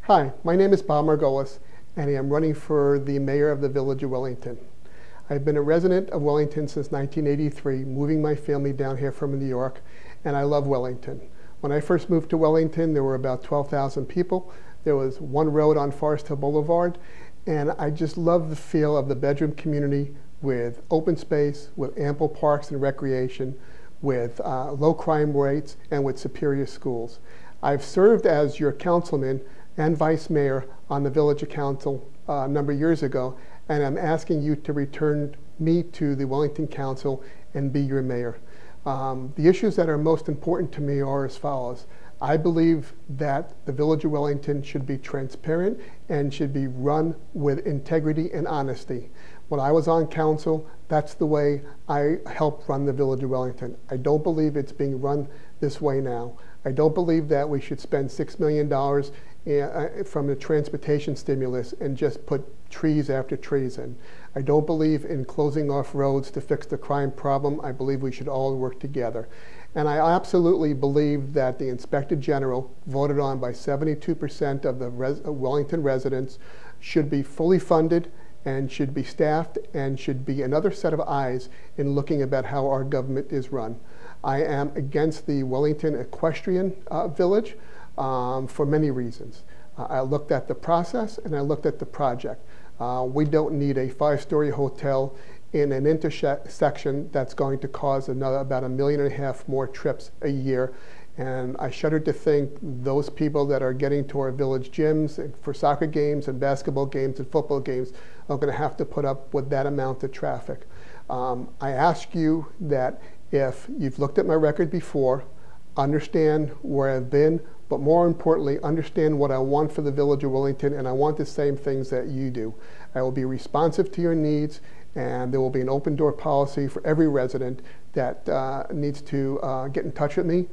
Hi, my name is Bob Margolis, and I am running for the mayor of the Village of Wellington. I've been a resident of Wellington since 1983, moving my family down here from New York, and I love Wellington. When I first moved to Wellington, there were about 12,000 people. There was one road on Forest Hill Boulevard, and I just love the feel of the bedroom community with open space, with ample parks and recreation, with low crime rates, and with superior schools. I've served as your councilman and vice mayor on the village council a number of years ago, and I'm asking you to return me to the Wellington Council and be your mayor. The issues that are most important to me are as follows. I believe that the Village of Wellington should be transparent and should be run with integrity and honesty. When I was on council, that's the way I helped run the Village of Wellington. I don't believe it's being run this way now. I don't believe that we should spend $6 million from the transportation stimulus and just put trees after trees in. I don't believe in closing off roads to fix the crime problem. I believe we should all work together. And I absolutely believe that the Inspector General, voted on by 72% of the Wellington residents, should be fully funded and should be staffed and should be another set of eyes in looking about how our government is run. I am against the Wellington Equestrian Village for many reasons. I looked at the process and I looked at the project. We don't need a 5-story hotel in an intersection that's going to cause about 1.5 million more trips a year. And I shudder to think those people that are getting to our village gyms for soccer games and basketball games and football games are going to have to put up with that amount of traffic. I ask you that if you've looked at my record before, understand where I've been, but more importantly, understand what I want for the Village of Wellington, and I want the same things that you do. I will be responsive to your needs, and there will be an open door policy for every resident that needs to get in touch with me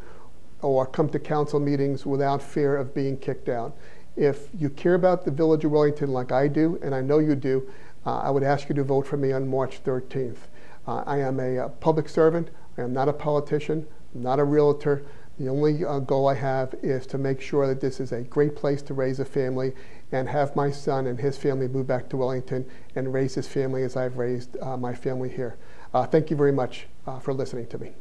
or come to council meetings without fear of being kicked out. If you care about the Village of Wellington like I do, and I know you do, I would ask you to vote for me on March 13th. I am a public servant. I am not a politician, I'm not a realtor. The only goal I have is to make sure that this is a great place to raise a family and have my son and his family move back to Wellington and raise his family as I've raised my family here. Thank you very much for listening to me.